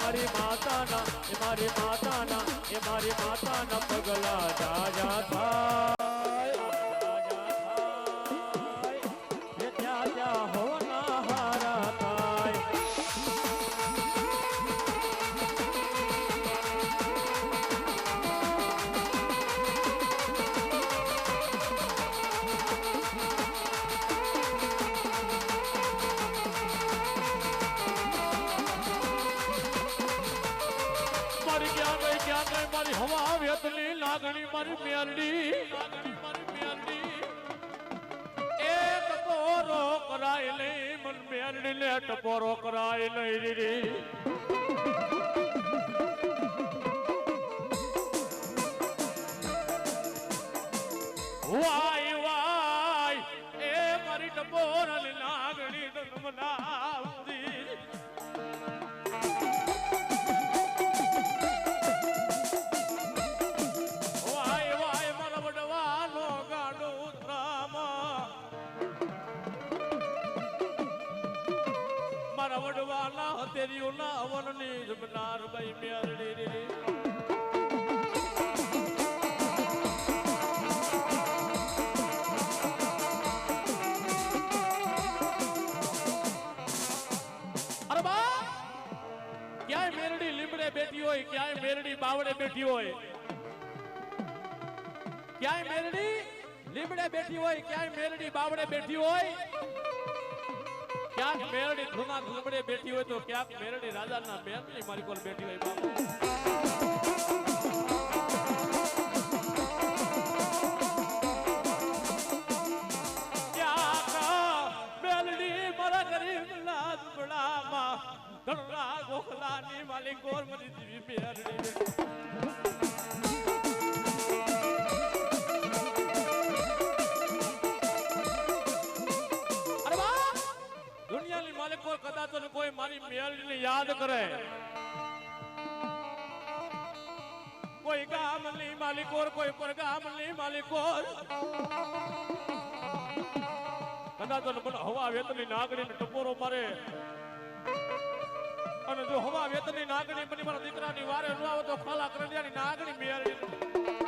મારી માતાના એ મારી માતાના એ મારી માતાના પગલા જાજા થાય ત્યાં ત્યાં હોના હારા થાય મારી હવા વેતની લાગણી મારી મેલડી એ ટપોરો કરાય લઈ મન મેલડી ને ટપોરો કરાય લઈ રે વાય વાય એ મારી ટપોરની લાગણી જન્મનાવતી વડવાના તેરીઓ ના વનની જમનાર ભાઈ મેરડી રે અરે બા ક્યાંય મેરડી લીમડે બેઠી હોય ક્યાંય મેરડી બાવડે બેઠી હોય ક્યાંય મેરડી લીમડે બેઠી હોય ક્યાંય મેરડી બાવડે બેઠી હોય ક્યાંક મેરડી ધુના ધુમડે બેઠી હોય તો ક્યાંક મેરડી રાજાના મહેલની મારી કોલ બેઠી હોય બાપુ ક્યાંક મેલડી મારા ગરીબના ઝૂંપડામાં ઘણા ગોખલાની માલી કોલ મરી જીવી મેરડી કદાચ કોઈ મારી મેલડીને યાદ કરે કોઈ ગામની માલિકોર કોઈ પરગામની માલિકોર કદાચ હવા વેતની નાગણી ટપોરો મારે અને જો હવા વેતની નાગણી બની મારા દીકરાની વારે ન આવે તો ખાલા કરંડિયાની નાગણી મેલડી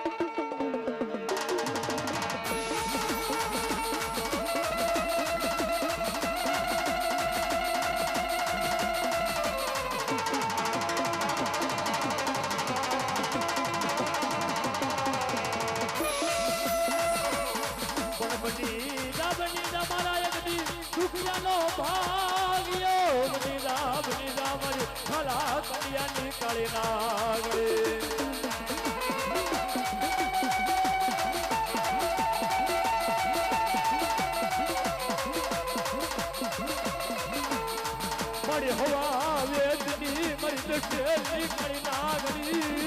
ભાગ્યો બની રામરી ખરા કડિયાની કાળી નાગરી મારી હવા વેદની મારી દશેરની કાળી નાગરી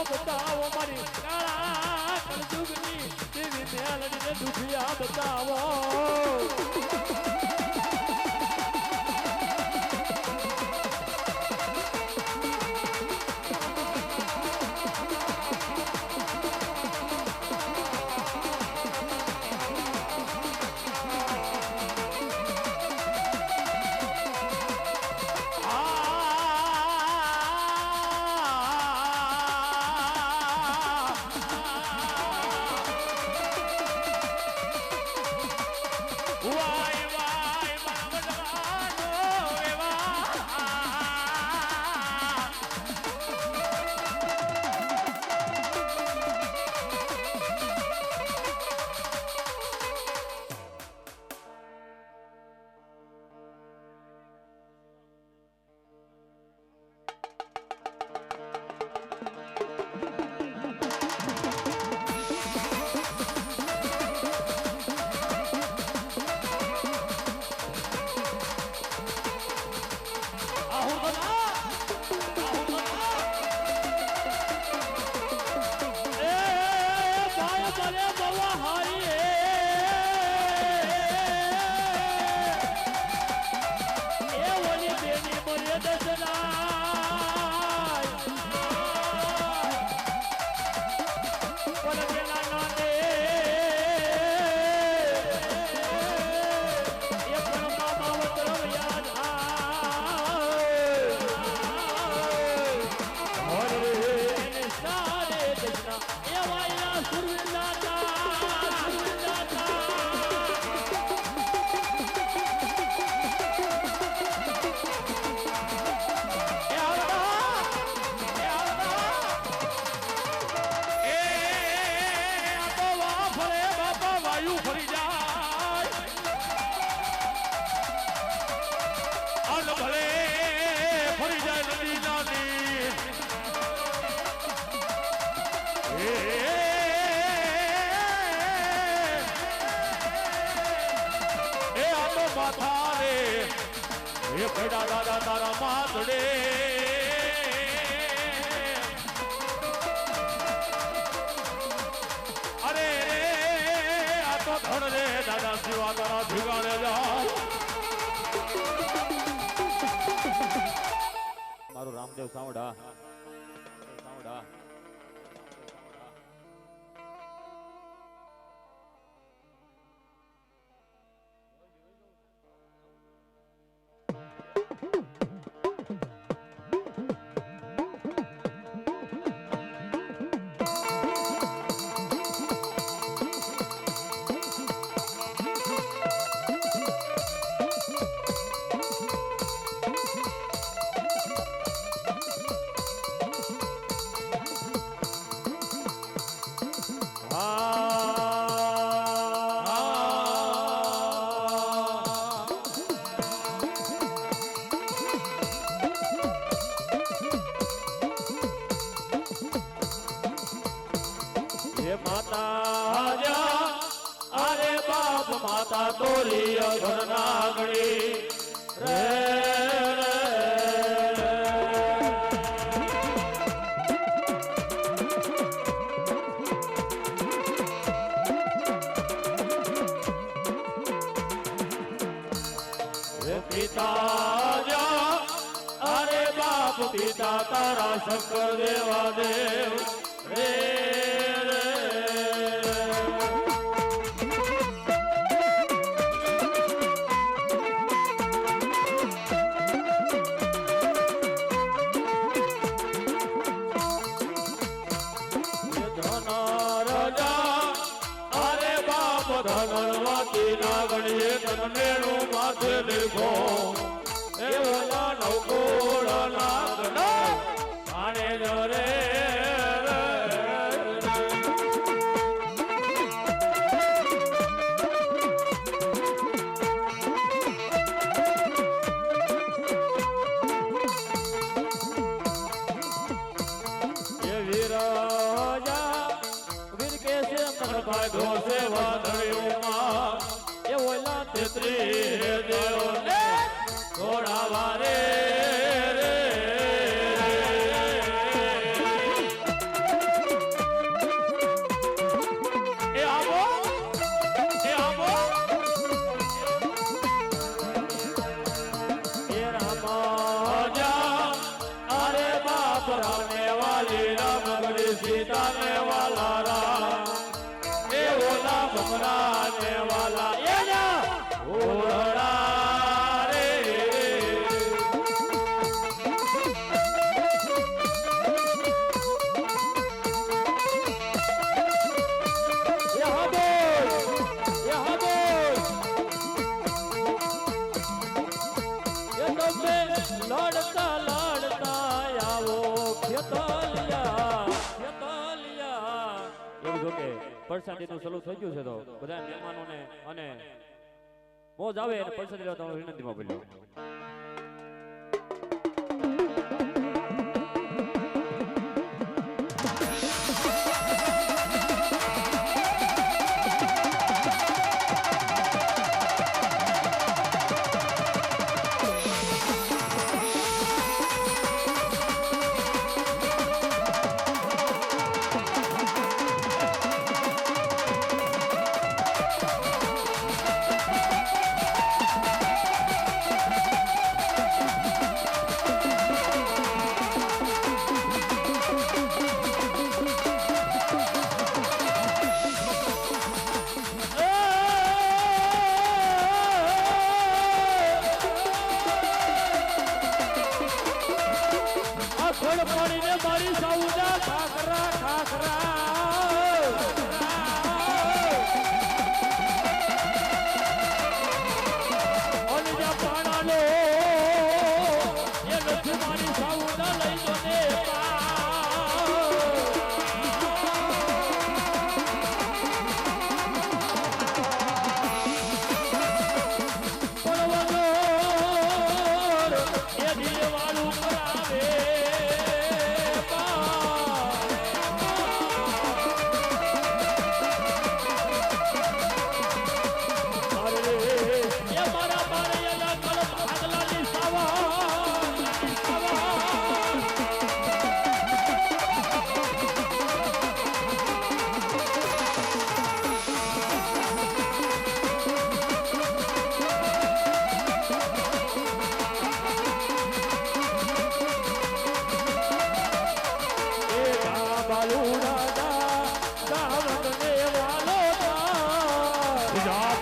બતાવો મારી કાળા કળજુગની દેવી મેલડીને દુખિયા બતાવો બેટા દાદા તારા માથડે અરે આ તો ધણ રે દાદા શિવા તારા ભીગાડે જાઓ મારું રામદેવ સાવડા સાવડા માતા તોરી અઘર નાગણી રે પિતા જા અરે બાપ પિતા તારા શંકર દેવા દેવ રે ધનવતી નાગણીએ તનેણું માથે દેખો એવો નવકોળ નાગના આને જરે એ વીરજા વીર કે છે મરભાગો સેવા થોડા વારે એ આવો એ રામા અરે બાપ રામને વાલી રામ ગળી સીતા ને વાલા રામ એ ઓલા ભમરા ને વાલા એ ના ઓળા લડતા લડતા આવો ખેતલિયા એવું જો કે પરસાદીનું શરૂ થઈ ગયું છે તો બધા મહેમાનોને અને મોજ આવે અને પરસાદી લેવા તમારો વિનંતીમાં બોલ્યો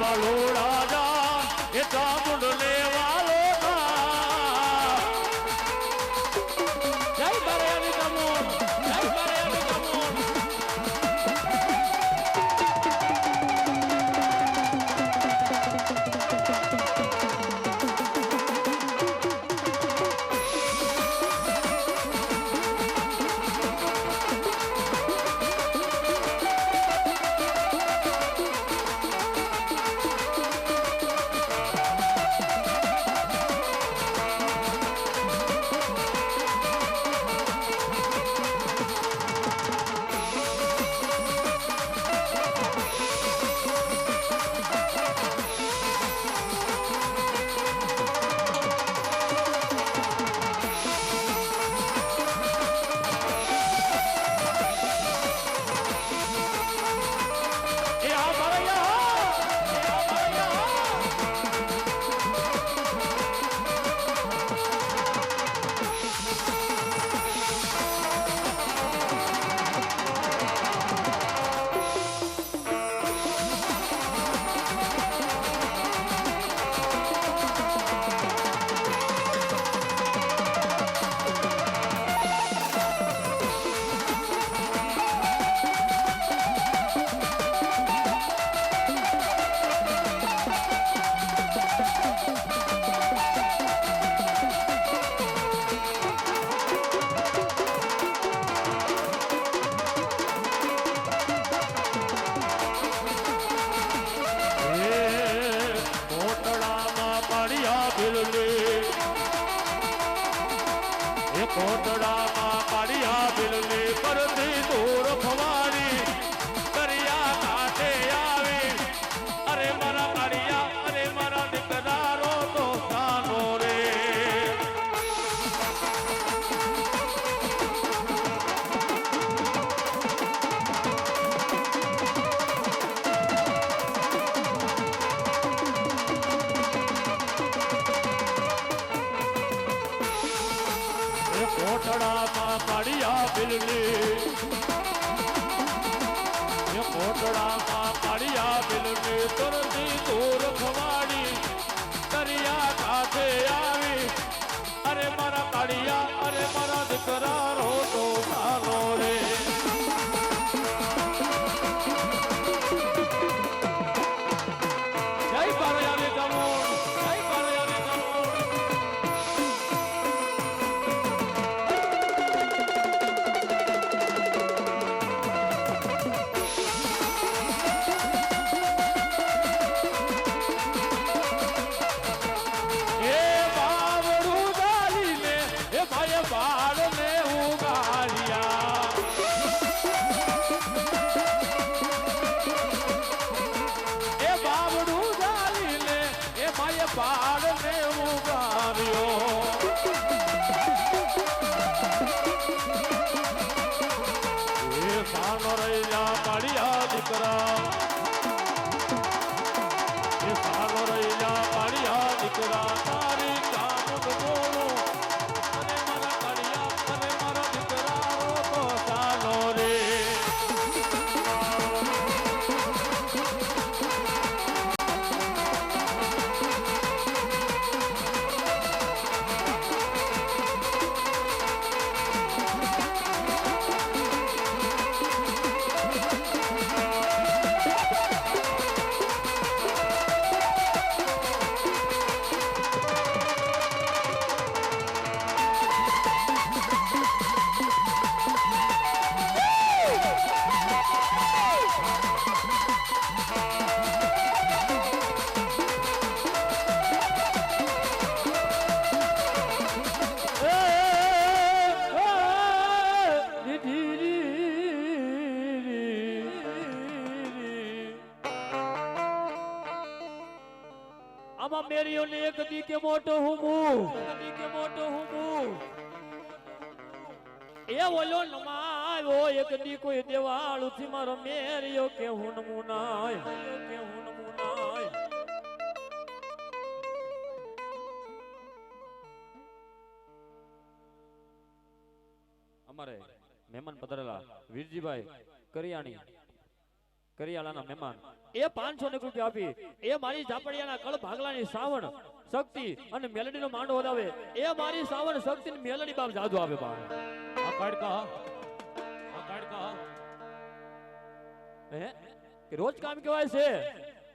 વાલોડા જા એ ચામુંડ લેવાલો જય બારૈયાની ચામુંડ જય બારૈયાની ચામુંડ કોટડામાં પાડિયા બિલની પરથી દૂર ફવાડી દરિયા કાંઠે આવી અરે મારા પાડિયા અરે મારા દીકરારો તો સાનો રે કોટડામાં પાડિયા બિલની કોટડામાં પાડિયા બિલની તરતી દૂર ખવાડી દરિયા કાંઠે આવી અરે મારા પાડિયા અરે મારા દીકરા રો તો સાનો રે જય બારૈયાની ચામુંડ જય બારૈયાની ચામુંડ પાડને ઉગાવ્યો એ સાનો રૈયા પાડિયા દીકરા એ સાનો રૈયા પાડિયા દીકરા તારી ચામુંડ બોલું અને મારા પાડિયા અને મારા દીકરા તો સાનો રે આમાં મેરીઓને એક દી કે મોટો હું એ ઓલો નમાયો એક દી કોઈ દેવાળું થી મારો મેરીઓ કે હું નમુનાય અમારે મહેમાન પધારેલા વીરજીભાઈ કરિયાણી કરિયાલાના મહેમાન એ 500 રૂપિયા આપી એ મારી ઝાપડિયાના કળ ભાગલાની શ્રાવણ શક્તિ અને મેલડીનો માંડો વધાવે એ મારી શ્રાવણ શક્તિ ની મેલડી બાપ જાદુ આવે બાપ આ કાઢકા હે કે રોજ કામ કહેવાય છે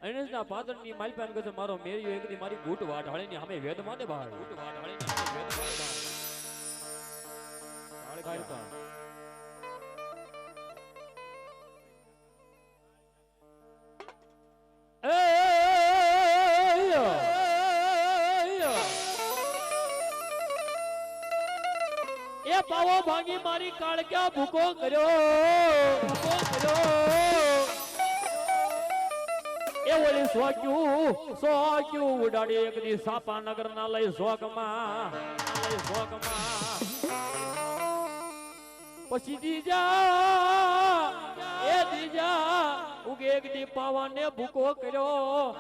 અણેજના પાદરની માલપાન કહે છે મારો મેરિયો એકદી મારી બૂટ વાઢાળીની સામે વેદ માને બહાર બૂટ વાઢાળીની સામે વેદ માને કાઢકા એ પાવો ભાંગી મારી કાળક્યા ભૂકો કર્યો એ ઓલી સોક્યું ઉડાડી એક દી સાપા નગર ના લઈ શોકમાં પછી દીજા ઉગે એક દી પાવાને ભૂકો કર્યો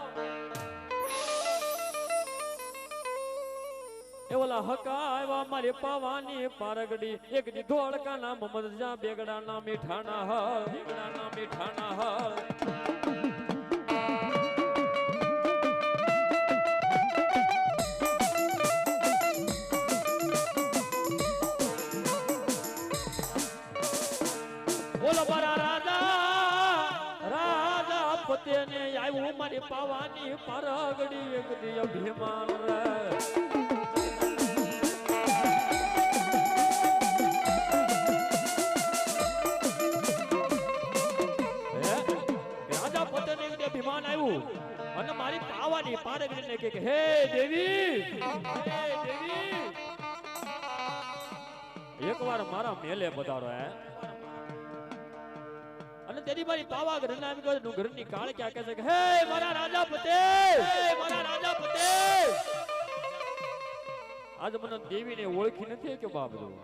એ ઓલા હકા આવ્યા મારી પાવાની પારગડી એક દી ધોળકા ના મોહમ્મદ જા બેગડા ના મીઠાના હળ બોલો મારા રાજા પતેને આવ્યું મારી પાવાની પારગડી એક દી અભિમાન રે અભિમાન આવ્યું અને મારી પાવાની પારગડીને કે હે દેવી એકવાર મારા મેલે પધારો હે અને તેની મારી પાવા ઘરના એમ કહે ઘરની કાળ ક્યાં કહે છે કે હે મારા રાજા પતે આજ મને દેવીને ઓળખી નથી કે બાપ બધું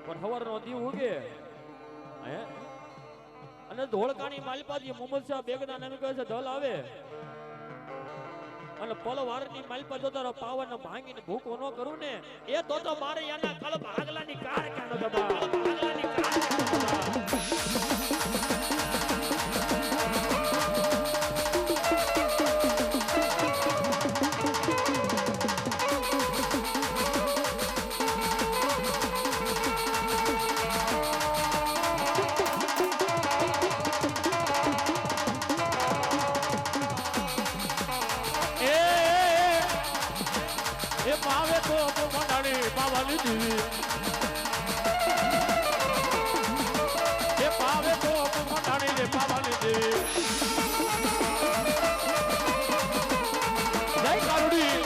પણ હવારનો દીવ ઉગે હે અને ધોળકાની માલપાથી મોહમ્મદ શાહ બેગડા નામે કહે છે ઢલ આવે અને પલવારની માલપા જો તારો પાવન ભાંગીને ભૂકો ન કરું ને એ તો મારે એના કળ ભાગલાની કાર ક્યાં ન દબા ભાગલાની કાર પાવે તો મંડાણી પાવાની દેવી એ પાવે તો મંડાણી ને પાવાની દેવી જય કારુડી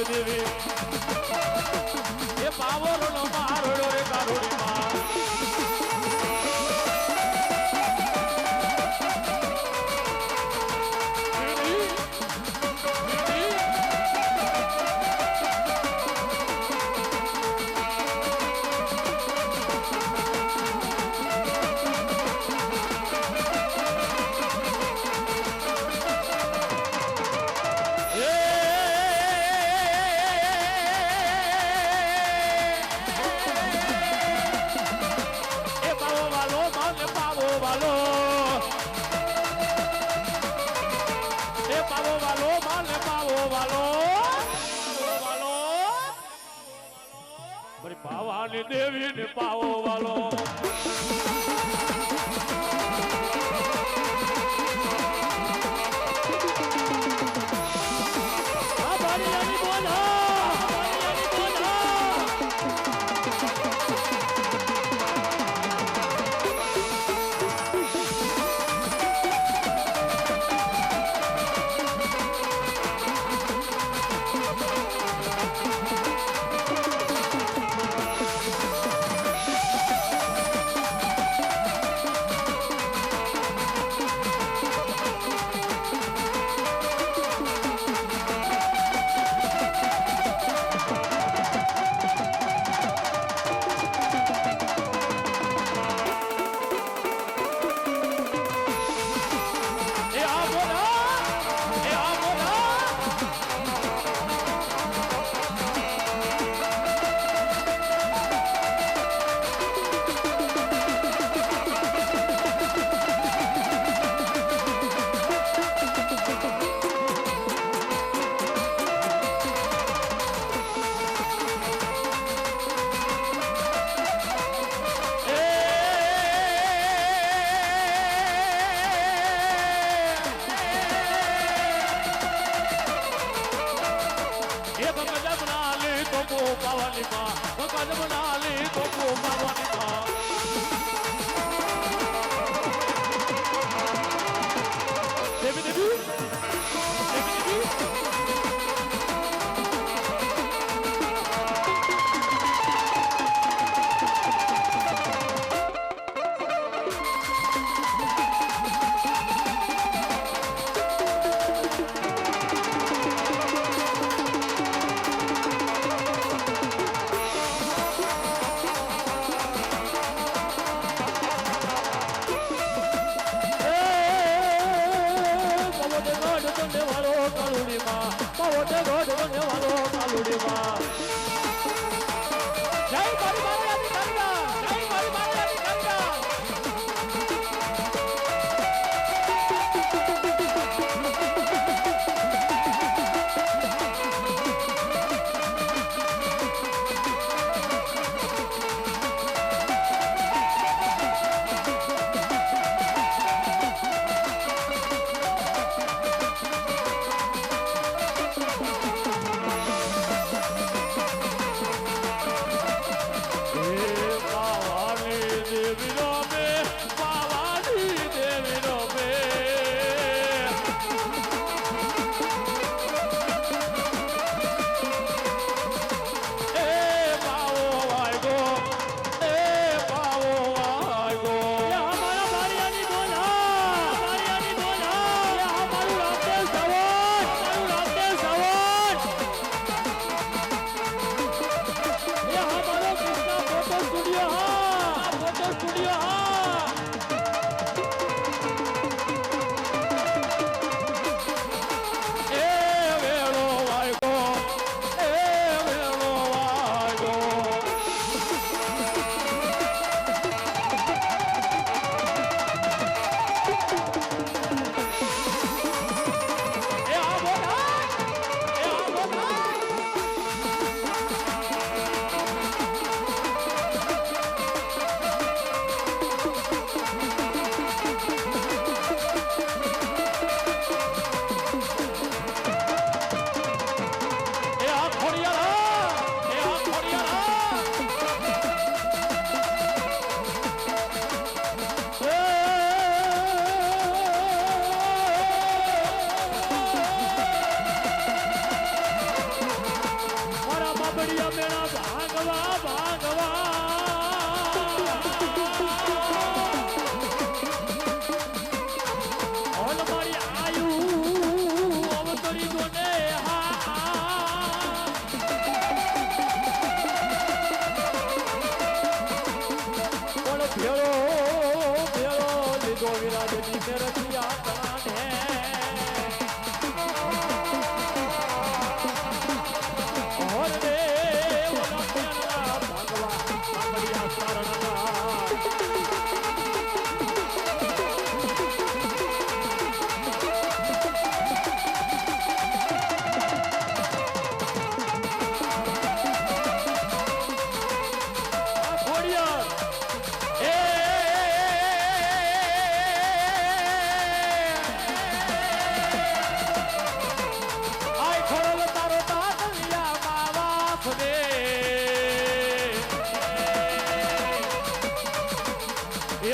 દેવી એ પાવરો નો મારોડો રે કારોડી માં પાવાની દેવી ને પાવો વાલો માવાની માં મકાન બનાલી ગોપુ માવાની માં દેવી દેવી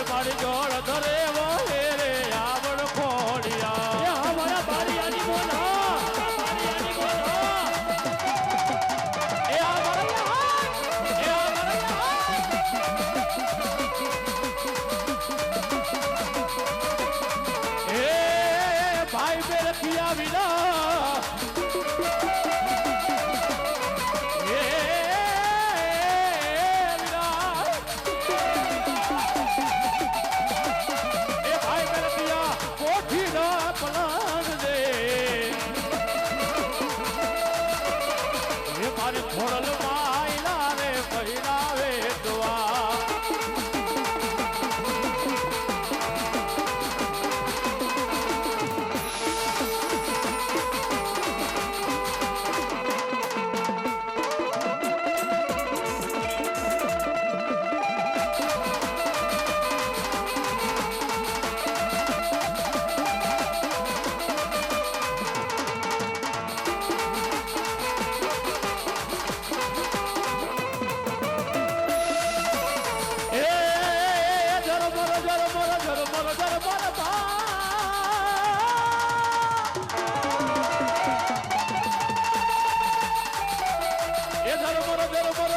મારી જોડ ધરે વહે રે આવડ ખોડિયા અમારા બારિયાની બોલા બારિયાની બોલા એ અમારા એ ભાઈ બે રખિયા વિના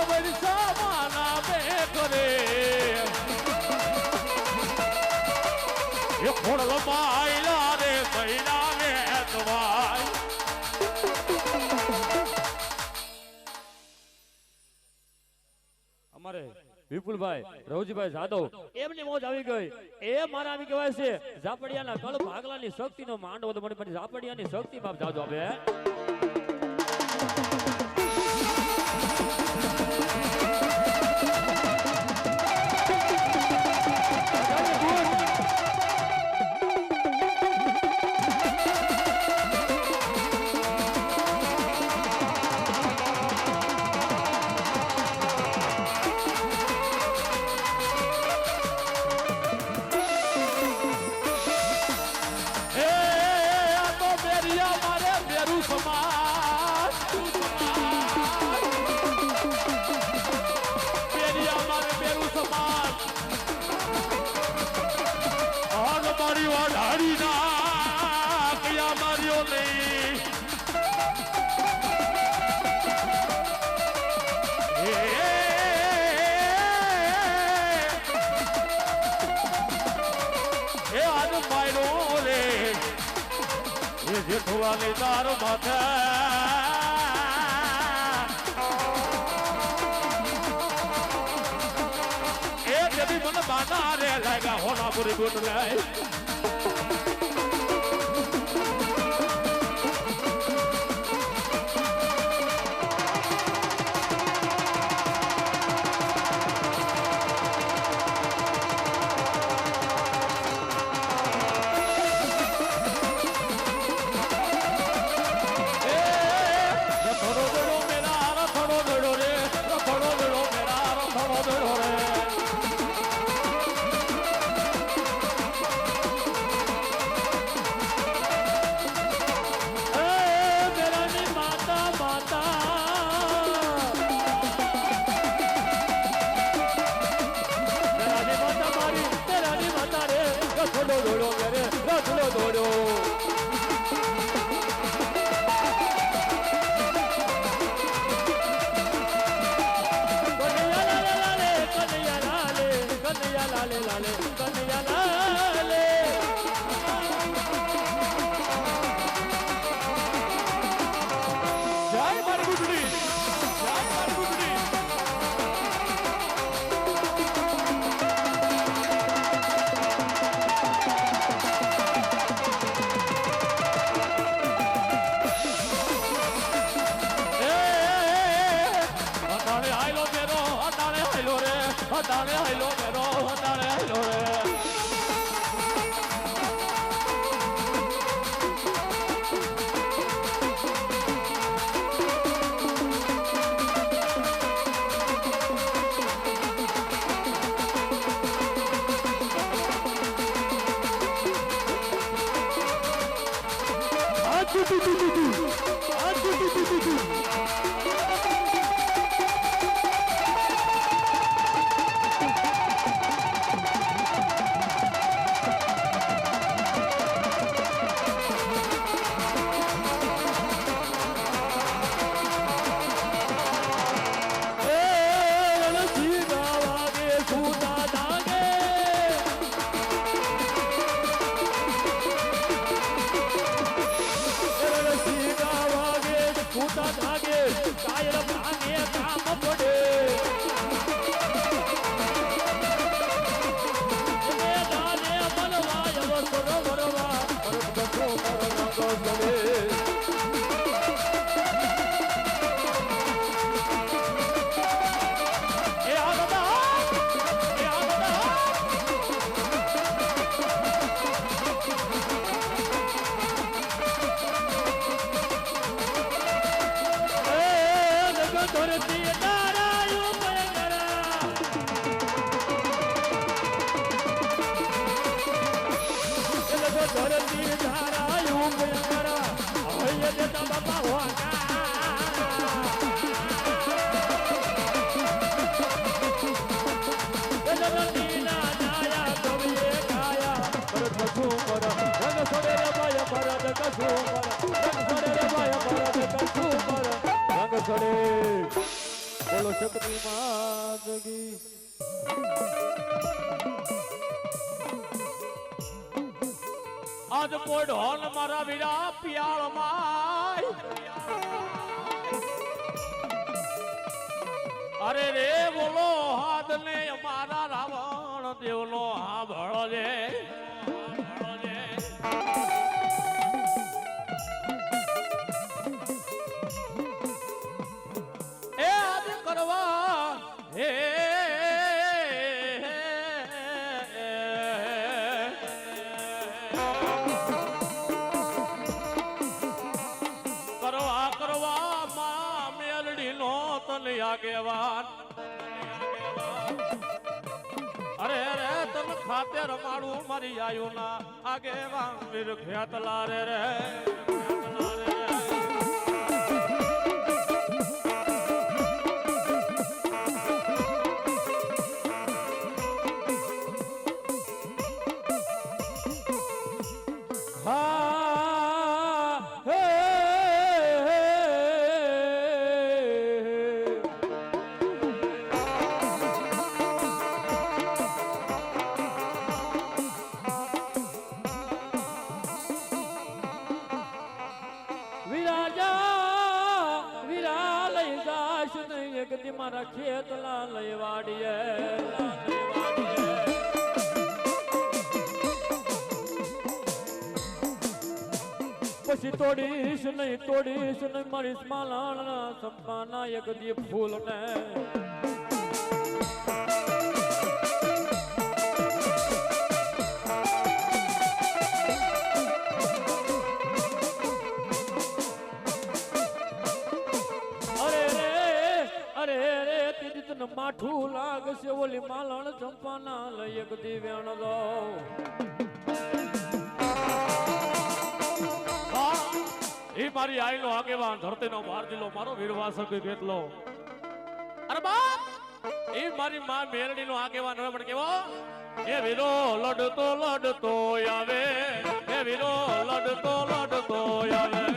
વર્ષા માના બે કરે એ ખોડલ માયલા રે મહિના ને દવાય અમારે વિપુલભાઈ રવજીભાઈ જાદવ એમની મોજ આવી ગઈ એ મારા આવી કહેવાય છે ઝાપડિયાના કળ ભાગલાની શક્તિનો માંડવો તો મને ઝાપડિયાની શક્તિ બાપ જાજો આપે જેઠવાને તારો માથા એ દેવી મને બાના રે લાગ્યા હોના પૂરી ગોટ લાય હટાણે હાઈલો મેરો હટાણે હાઈલો રે બોલો શક્તિ માતકી આજ પોડ હોલ મારા વીરા પિયાળ માય અરે રે બોલો હાથ ને મારા રાવણ દેવનો હા ભળો છે એ આજ કરવા હે આગેવાન અરે રે તન ખાતે રમાડું મારી આયુ ના આગેવાન વીર ખ્યાતલા રે મારા ખેતલા લઈ વાડીએ પછી તોડીશ નહીં મારી સ્માલાના સંપાના એક દી ફૂલ ને માઠું લાગશે ઓલી માલણ ચંપાના લઈ એક દિવ્યાણ લો એ મારી આઈનો આગેવાન ધરતીનો બાર જિલ્લો મારો વીરવાસક કેટલો અરે બાપ એ મારી માં મેરડીનો આગેવાન હવે પણ કેવો એ વીરો લડતો આવે એ વીરો લડતો આવે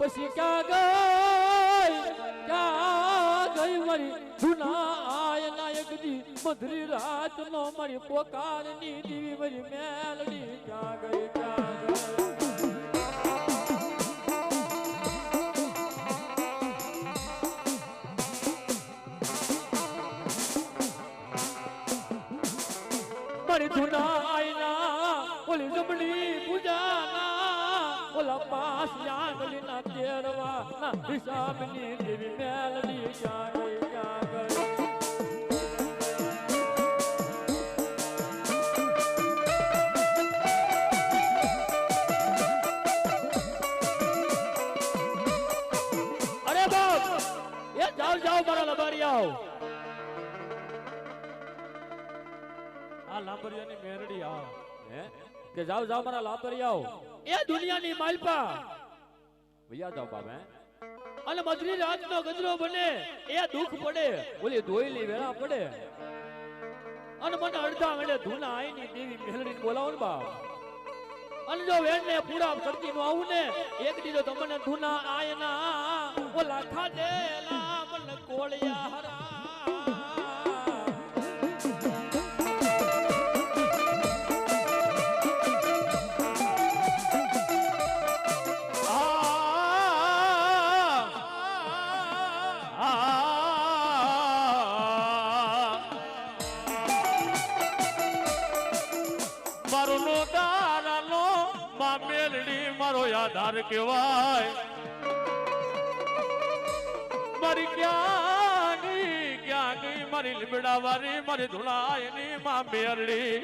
પછી ક્યાં ગઈ મારી જૂના આય નાયક દી મધરી રાત નો મારી પોકાર ની દીવી મારી મેલડી ક્યાં ગઈ મારી જૂના આયના ઓલી જમણી પૂજાના ઓલા પાસ યાગલી ના તેરવા ના હિસાબની દેવી મેલડી ક્યાં ગઈ અરે બાપ એ જાઓ મારા લબારિયાઓ આ લાંબરિયાની મેરડી આ હે કે જાઓ મારા લાપરિયાઓ એ દુનિયાની માલપા ભૈયા જાઓ બાપ હે અને મધરી રાતનો ગજરો બને એ દુઃખ પડે ઓલી દોયલી વેળા પડે અને મને અડધા આંગળે ધૂના આઈની દેવી મેલડીને બોલાવો ને બાપ અને જો વેણને પૂરા કરતી નું આવું ને એક દીધો તો મને ધૂના આયના ઓલા ખાધેલા મને કોળિયા હરા મારો આધાર કહેવાય મારી ક્યાં ગઈ મારી લીમડા વારી મારી ધુણાયની માં મેરડી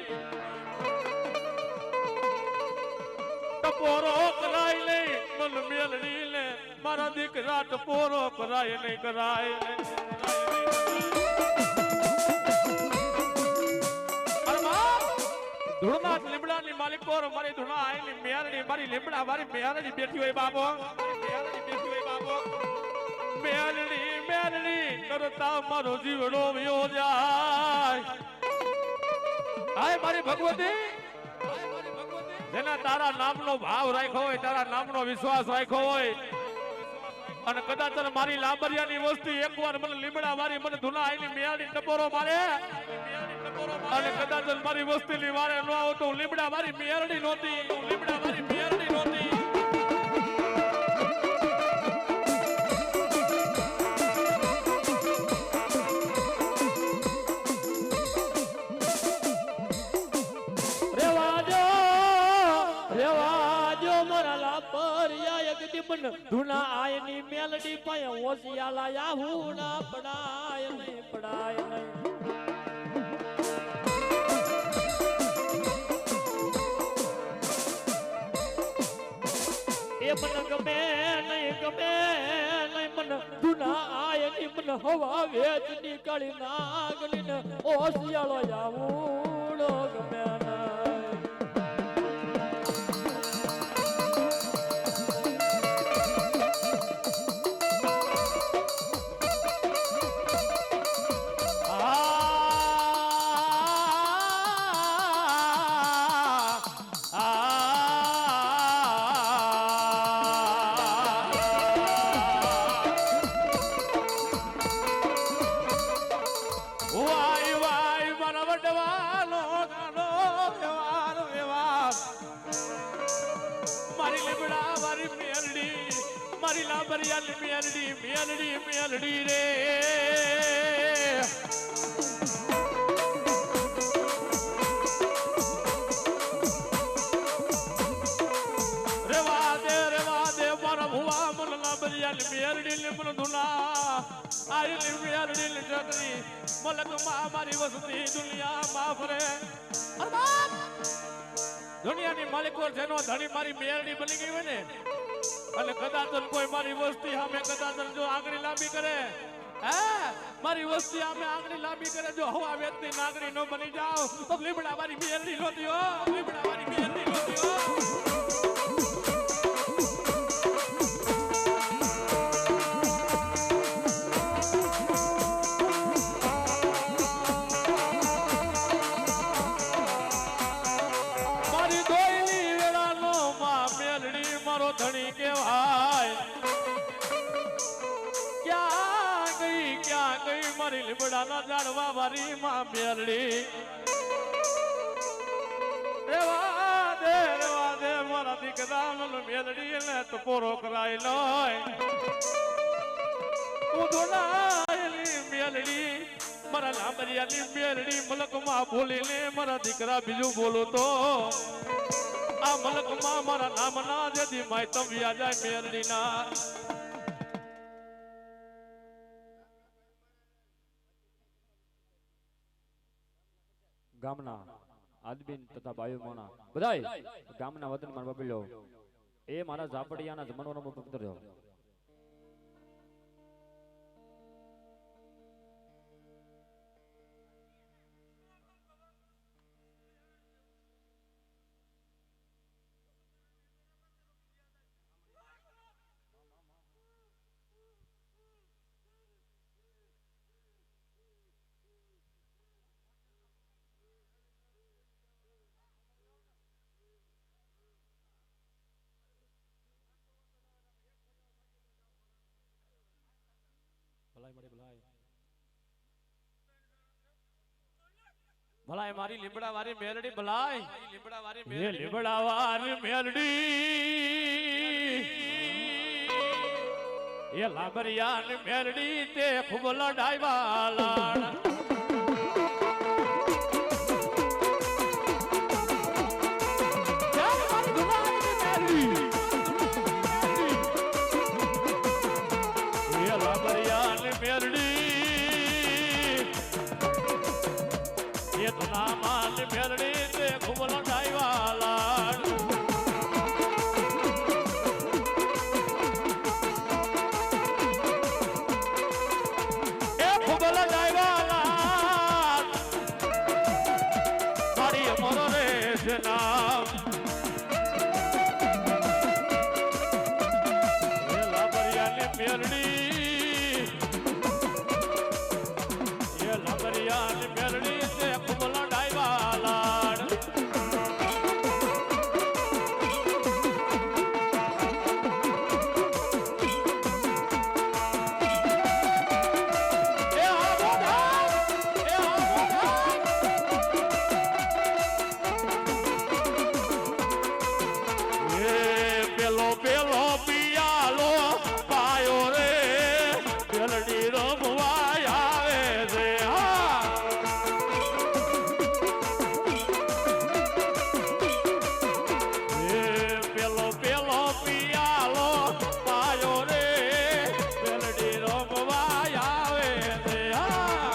ટપોરો કરાય નહીં મન મેલડી ને મારા દીકરા ટપોરો કરાય નહીં કરાય ધૂળના લીમડાની માલિકો મારી ધૂણા આયની મેરડી મારી લીમડા મારી મેરડી બેઠી હોય બાબો મેરડી મેરડી કરતા મારો જીવડો વયો જાય હાય મારી ભગવતી જેના તારા નામનો ભાવ રાખ્યો હોય તારા નામનો વિશ્વાસ રાખ્યો હોય અને કદાચ મારી લાંબરિયાની વસ્તી એકવાર મને લીમડા મારી મને ધૂના આઈની મેરડી ટપોરો મારે અને કદાચ મારી વસ્તીની વારે ન આવો તો લીમડા મારી મેરડી નહોતી લીમડા મારી મેરડી નહોતી ધુના આયની મેલડી પાય ઓસિયાલા યાહુના પડાય નહીં પડાય નહીં એ મન ગમે નહીં મન ધુના આયની મન હવા વેચ નીકળી નાગની ને ઓસિયાલો યાહુનો ગમે મારી લાંબરિયાની મેલડી રે રેવા દે મારા ભુવા મન લાંબરિયાની મેલડી મન ધુના આયલી મેલડી જગરી મલક માં મારી વસતી દુનિયા માં ફરે દુનિયાની માલિકો જેનો ધણી મારી મેલડી બની ગઈ હોય ને અને કદાચ કોઈ મારી વસ્તી સામે કદાચ જો આંગળી લાંબી કરે મારી વસ્તી સામે આંગળી લાંબી કરે જો હવા વેચની નાગરી ન બની જાવ તો લીમડા મારી મેરડી નહોતી હો લીમડા મારી મેરડી નહોતી હો ધણી કેવાય ક્યાં ગઈ મારી લીમડાના ઝાડવા વારી માં મેરડી રેવા દે મારા દીકરા મન મેરડી ને તો પોરો કરાય લોય તું ધોનાયેલી મેરડી મારા લાંબરિયાની મેરડી મલકમાં બોલીને મારા દીકરા બીજું બોલો તો આ મલકમાં મારા નામના જેથી માય વ્યા જાય મેરડીના ગામના આદબીન તથા બાયુ મોના બધાય ગામના વતનમાં બબલ્યો એ મારા ઝાપડિયાના જમણવાનો પવિત્ર રહ્યો ભલાય મારી લીમડા વારી મેલડી ભલાય લીમડા વારી મેલડી એ લાંબરિયાની મેલડી તે ખૂબ લડાઈવા લાડ માની મેલડી તે ખૂબ લડાઈવા લાડ એ ખૂબ લડાઈવા લાડ મારી અમર રે છે નામ એ લાબરિયાની મેલડી એ લાબરિયાની મેલડી તે ખૂબ લડાઈવા લાડ પેલો પિયાલો પાયો રે મેલડી રમવા આવે છે હા પેલો પિયાલો પાયો રે મેલડી રમવા આવે છે હા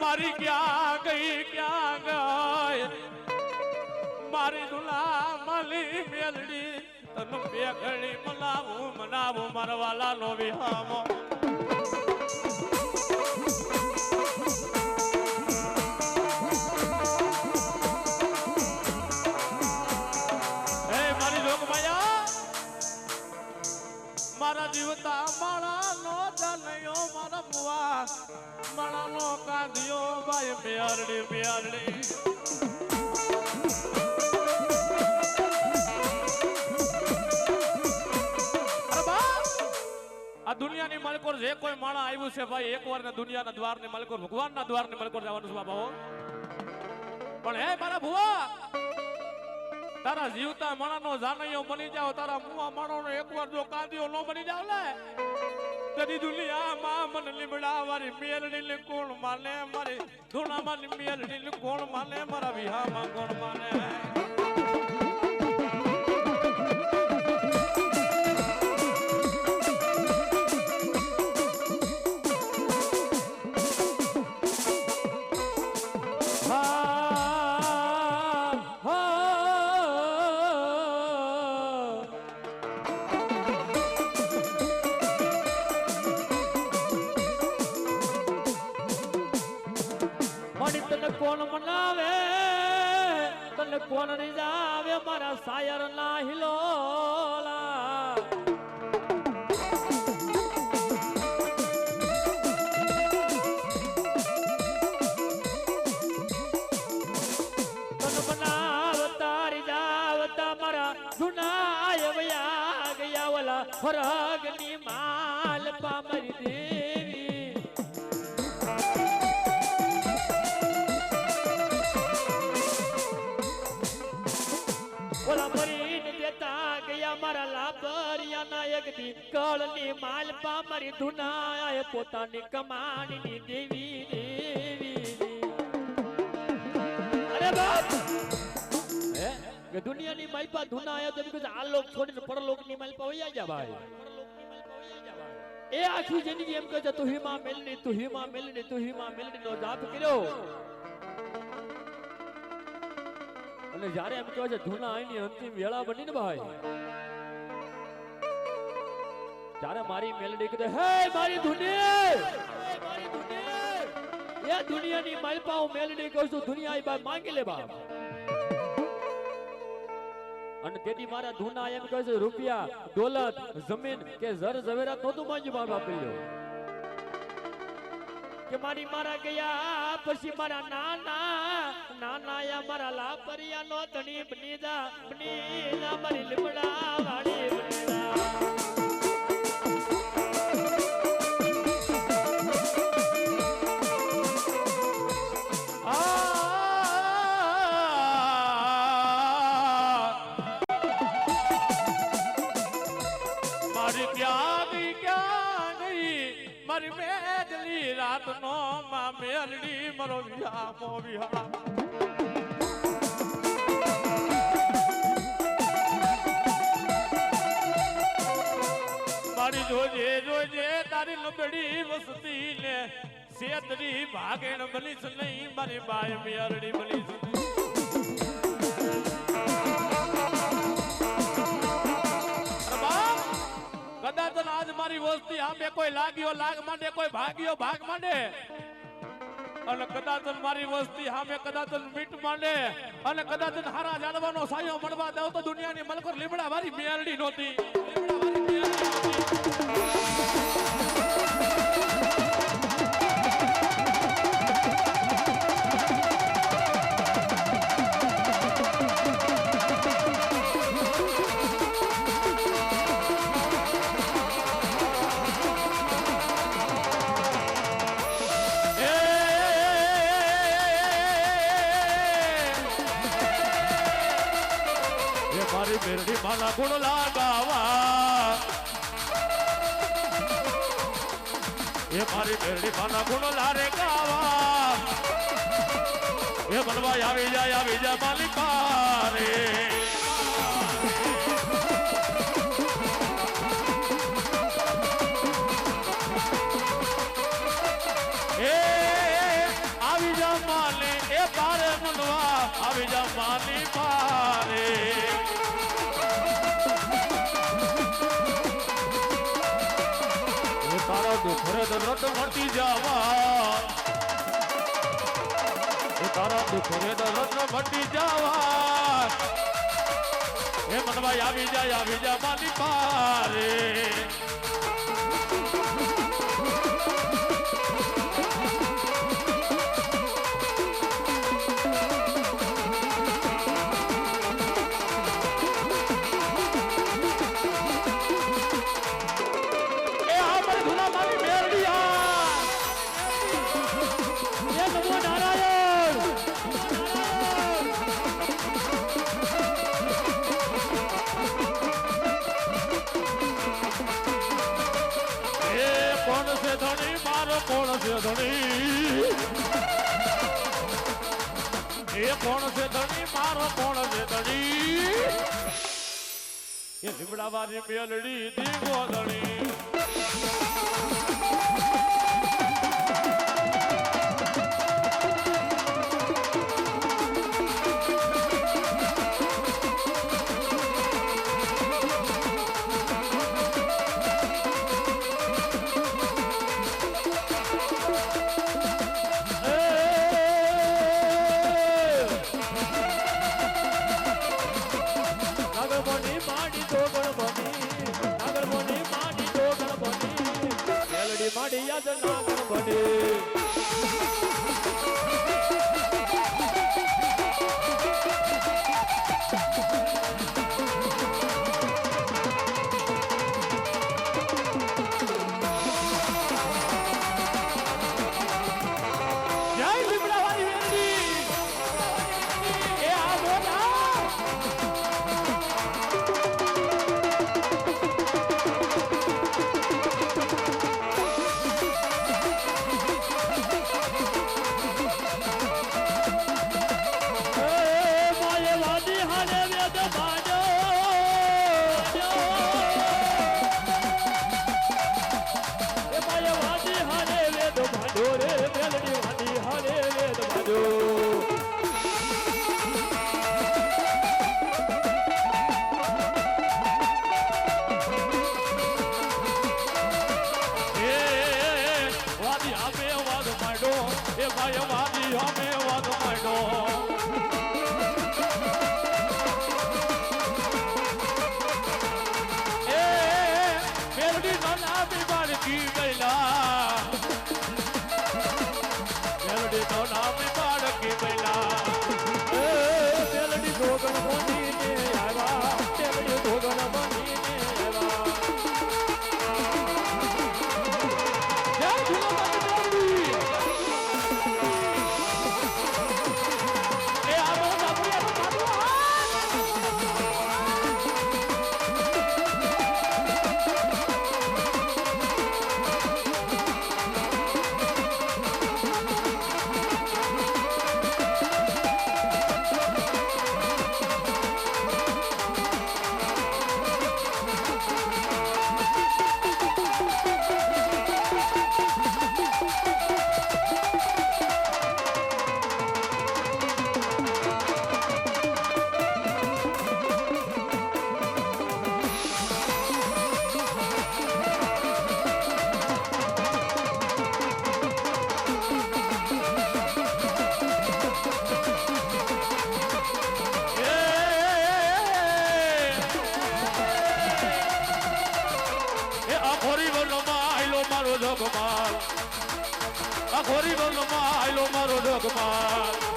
મારી ક્યાં ગઈ મારી દુલા મલી મેલડી તને બે ઘડી મનાવું મારા વાલા નો વિહામો હે મારી લોકમાયા મારા જીવતા મારા નો જનયો મારા મુવા મારા નો કાંધિયો ભાઈ મેરડી આ દુનિયાની માલકોર જે કોઈ માણા આવ્યું છે ભાઈ એકવાર ને દુનિયાના દ્વારની માલકોર ભગવાનના દ્વારની માલકોર જવાનું છે બાબા પણ હે મારા ભુવા તારા જીવતા માણાનો જાનૈયો બની જાવ તારા મુવા માણાનો એકવાર જો કાંદિયો ન બની જાવ લે તરી દુનિયામાં મન લીમડા વારી મેલડી ને કોણ માને મારી ધૂણામાં મેલડી ને કોણ માને મારા વિહામાં કોણ માને કોણ મનાવે તને કોણ રીઝાવે મારા શાયર ના હિલોલા તન બનાવતા રીઝાવતા મારા જુનાય વયા ગયા ઓલા ફરગની માલ પામરી દેવી ઓલા મરીને દેતા ગયા મારા લાભરિયાના એક દી કળની માલપા મારી ધુનાએ પોતાની કમાણીની દેવી અરે બાપ હે કે દુનિયાની માલપા ધુનાએ તો બીજું આ લોક છોડીને પરલોકની માલપા વયા જા ભાઈ એ આખી જિંદગી એમ કહે છે તું હિમા મેલની નો જાપ કર્યો અને જ્યારે એમ કહે છે ધૂના આઈની અંતિમ વેળા બની ને ભાઈ ત્યારે મારી મેલડી કહે હે મારી ધુની એ દુનિયાની માલપા હું મેલડી કહું છું દુનિયા એ ભાઈ માંગી લે બાપ અને તેથી મારા ધૂના એમ કહે છે રૂપિયા દોલત જમીન કે જર ઝવેરાત નહોતું માંગ્યું મા બાપ લ્યો કે મારી મારા ગયા પછી મારા નાના યા મારા લાપરિયા નો ધણી બની જા મારી લીમડા વાળી બની જા મારી મેઘલી રાત નો માં મેલડી મરો વિહામો વિહા મારી જોજે જોજે તારી લબડી વસતી ને સેતરી ભાગેણ બનીશ નહીં મારી બાય મેલડી બનીશ કદાચ આજ મારી વસ્તી આમે કોઈ લાગ્યો લાગ માંડે કોઈ ભાગ્યો ભાગ માંડે અને કદાચ મારી વસ્તી સામે કદાચ મીટ માંડે અને કદાચ હારા જાણવાનો સાયો મળવા દઉં તો દુનિયાની મલકોર લીમડા વાળી મેલડી નહોતી મારી મેરડી માના ગુણ લાગાવા એ મારી મેરડી માના ગુણ લારે ગાવા એ બનવા આવી જાય માલિકા રે એ આવી જા માલી એ પારે મનવા આવી જા માલી પારે દુખરે દરદ મટી જાવા એ તારા દુખરે દરદ મટી જાવા એ મનવા આવી જા માલી પારે ધણી મારો કોણ છે ધણી એ કોણ છે ધણી મારો કોણ છે ધણી એ લીમડા વાળી મેલડી દીવો ધણી માડી યાદ ના ગણપતિ ડોલમાં આયલો મારો જગમાલ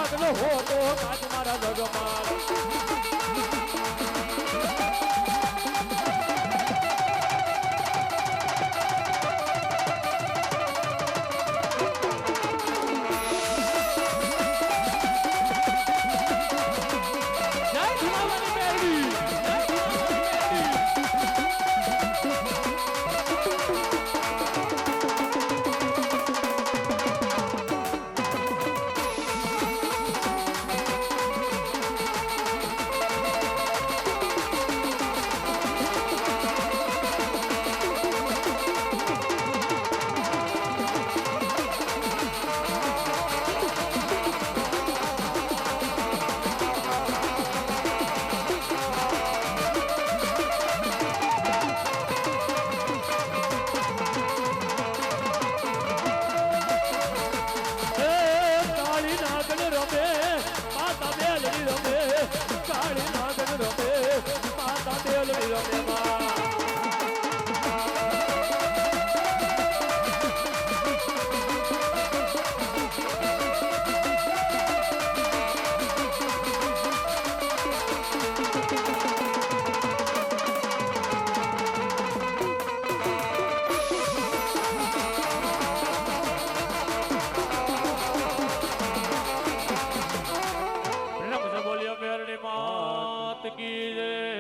આગલો હોતો કાચ મારા જગમાલ માત કી જય